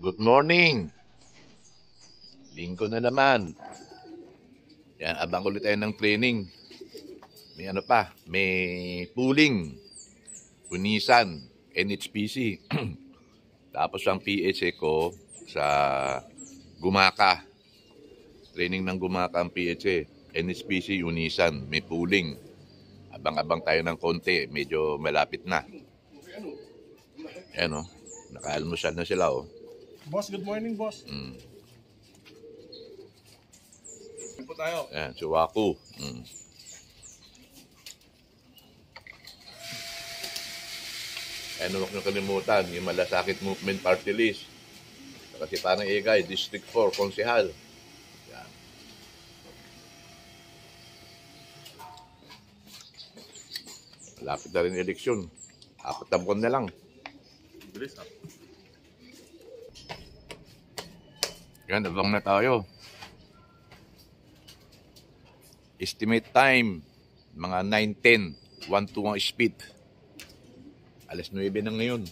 Good morning! Linggo na naman. Yan, abang ulit tayo ng training. May ano pa, may pooling, Unisan, NHPC. Tapos ang PHA ko sa Gumaka. Training ng Gumaka ang PHA. NHPC, Unisan, may pooling. Abang-abang tayo ng konti, medyo malapit na. Ayan o, nakaalmusal na sila o. Boss, good morning, boss. Saan po tayo? Ayan, si Waku. Ayan, huwag nyo kalimutan, yung Malasakit Movement Party List. Kasi parang Egay, District 4, Konsehal. Ayan. Malapit na rin eleksyon. 4 na buwan na lang. Bilis ha. Yan, abang na tayo. Estimate time, mga 9:10, 1-2 ang speed. Alas 9 na ngayon.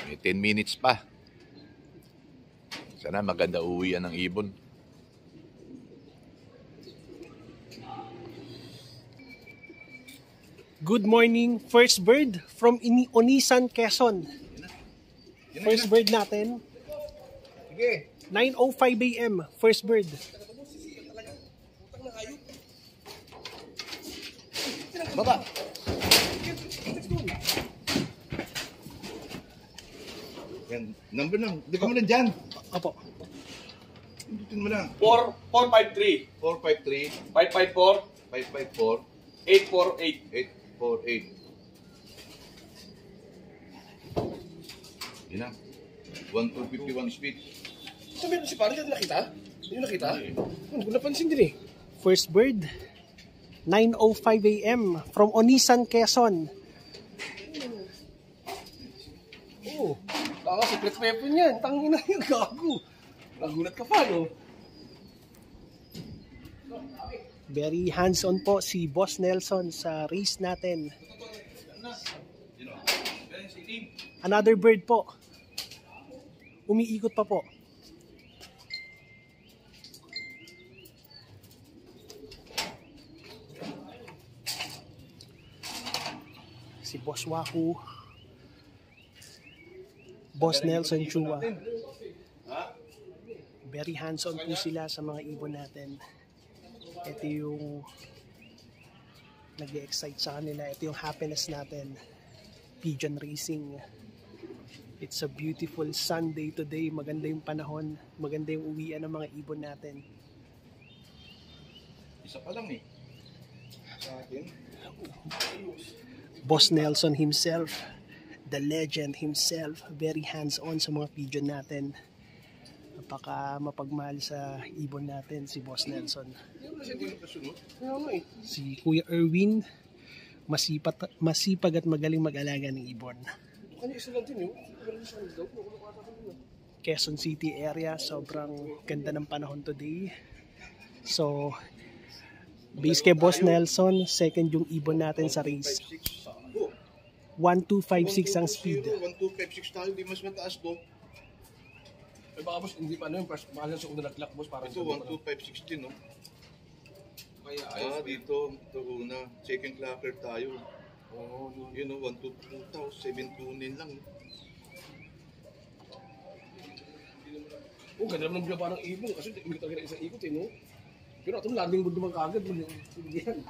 May 10 minutes pa. Sana maganda uwian ng ibon. Good morning, first bird from Onisan, Quezon. First bird natin. Sige. 9:05 AM, first bird. Baba. Yan, number lang. Hindi ka mo na dyan. Opo. Pindutin mo lang. 453 453 554 554 848. 848. Yan na. 1251 speed. Sabi mo si pare, hindi nakita? Hindi nakita? Hindi ko napansin din eh. First bird, 9:05 AM from Onisan, Quezon. Oo. Baka secret weapon yan. Tangina yung gago. Nagulat ka pa, no? Very hands-on po si Boss Nelson sa race natin. Another bird po. Umiikot pa po. Si Boss Waku, Boss Nelson Chua. Very hands-on po sila sa mga ibon natin. Ito yung nag-excite sa kanila. Ito yung happiness natin. Pigeon racing. It's a beautiful Sunday today. Maganda yung panahon. Maganda yung uwian ng mga ibon natin. Isa pa lang eh. Sa akin. Boss Nelson himself, the legend himself, very hands-on sa mga pigeon natin. Napaka mapagmahal sa ibon natin si Boss Nelson. Si Kuya Erwin, masipag at magaling mag-alaga ng ibon. Quezon City area, sobrang ganda ng panahon today. So, base kay Boss Nelson, second yung ibon natin sa race. 1256 ang speed. 1256 tayo, di mas mataas to. Ay baka boss, hindi pa ano yung mahal sa una nag-clock boss. Parang ito, 1256 din, no? Kaya dito, ito una, second clocker tayo. Oo, yun o, 1,2,729 lang. Oo, ganda naman ng parang ibon kasi hindi talaga isang ikot eh, no? Pero ito landing board naman kagad, yan.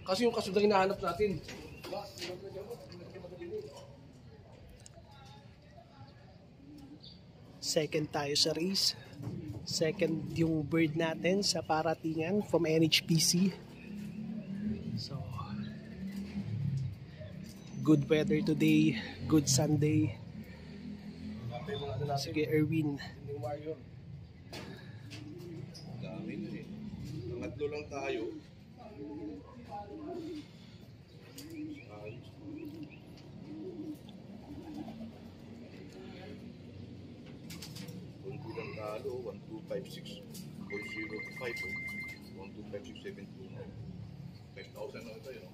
Kasi yung kasunod na hinahanap natin. Second tayo sa race. Second yung bird natin sa paratingan from NHPC. So, good weather today, good Sunday. Sige, Erwin. Dami na eh. Pangatlo lang tayo. Kunti lang talo, 1256.05 1256.729. 5,000 na ito yun.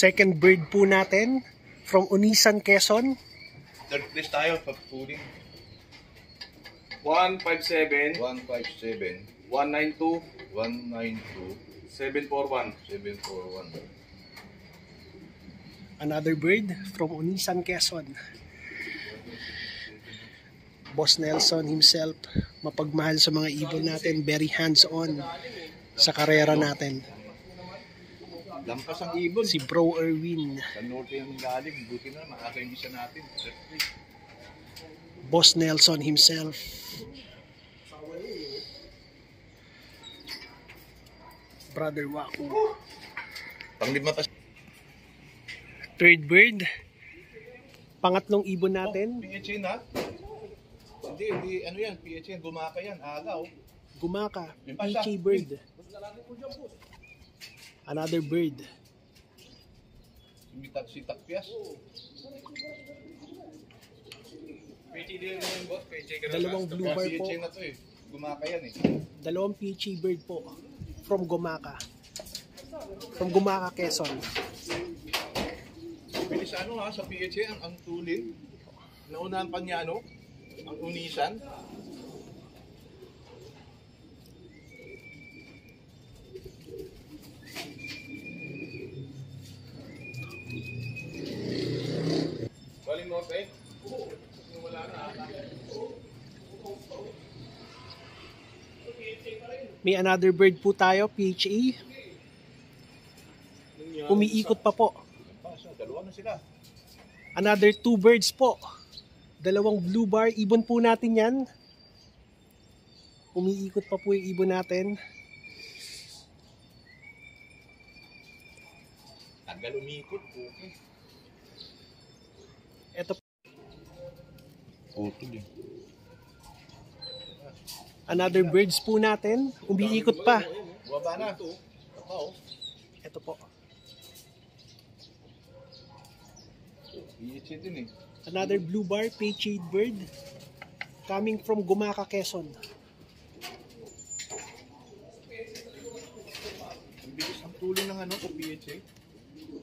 Second bird po natin from Unisan, Quezon. Third place tayo sa puling. 157, 157, 192, 192, 741. 741. Another bird from Unisan, Quezon. Boss Nelson himself, mapagmahal sa mga ibon natin, very hands-on sa karera natin. Lampas ang ibon. Si Bro Erwin, Sa norte yung galing. Buti na, maaga yung isa natin. Third place. Boss Nelson himself. Brother Waku. Panglima pa. Third bird. Pangatlong ibon natin, PHA na? Hindi, ano yan, PHA, gumaka yan, aga oh. Gumaka, Yung pa siya. PHA bird. Another bird. Si Takpias. Dalawang blue bar po. PHA na to eh, gumaka yan eh. Dalawang PHA bird po from Gumaka. From Gumaka, Quezon. Bilis ano ha, sa PHA, ang tulin. Naunahan pa niya ano, ang Unisan. Baling norte. May another bird po tayo, PHA. Umiikot pa po. Dalawa na sila. Another two birds po. Dalawang blue bar. Ibon po natin yan. Umiikot pa po yung ibon natin. Tagal umikot. Okay. Ito, Utol eh. another birds po natin. Umiikot pa. Baba na. Oh. Ito po. PHA din eh. Another blue bar, page-shade bird. Coming from Gumaka, Quezon. Ang bilis ang tulin ng ano, kung PHA.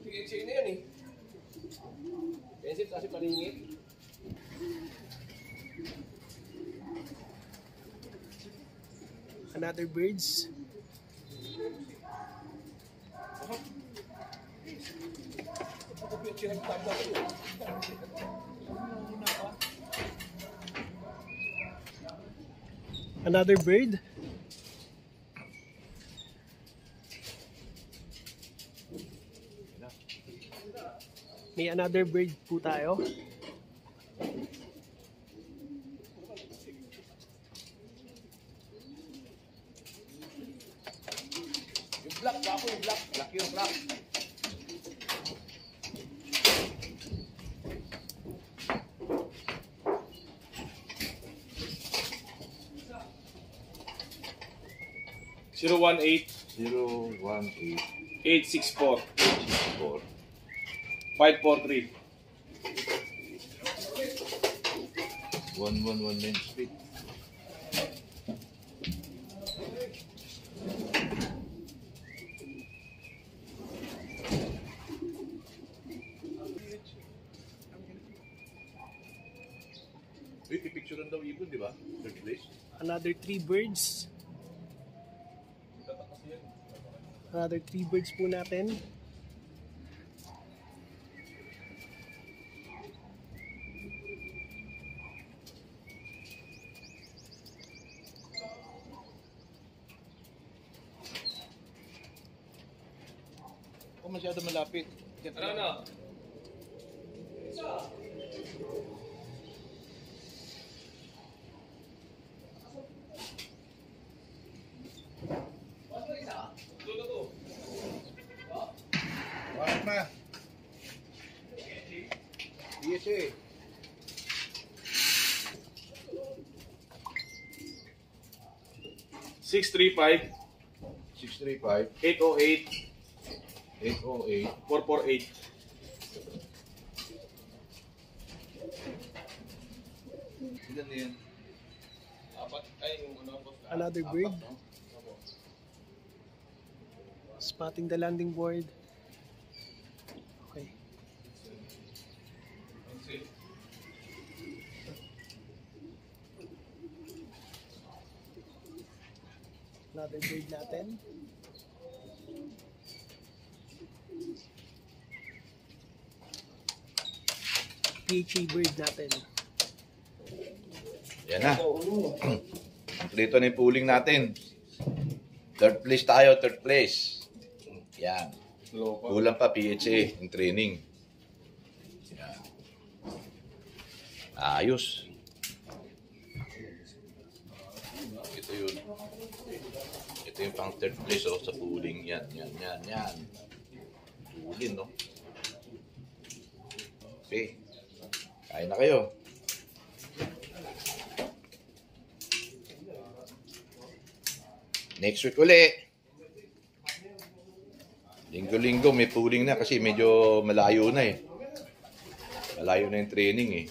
PHA na yan eh. Pencil kasi paningit. Another birds. Another bird. May another bird po tayo. Yung black, ako yung black. Black yung black. Zero 018 018 864 64 543. 111 Main Street. Uy, pipicturean daw ibon, di ba? Third place. Another three birds. Another three birds po natin. Kung masyado malapit. Yan, Ano? Bakit na? PHA. Six 635 635 808 808 448. Ilan na yan? Apat ay yung ano boss. Another bird. Spotting the landing board. another bird natin. PHA bird natin. Yan na. Kompleto na yung pooling natin. Third place tayo, third place. Yan. Kulang pa PHA yung training. Yan. Ayos. Ito yun. Ito yung pang third place sa pooling. Yan. Pooling, no? Okay. Kain na kayo. Next week uli. Linggo-linggo may pooling na kasi medyo malayo na eh. Malayo na yung training eh.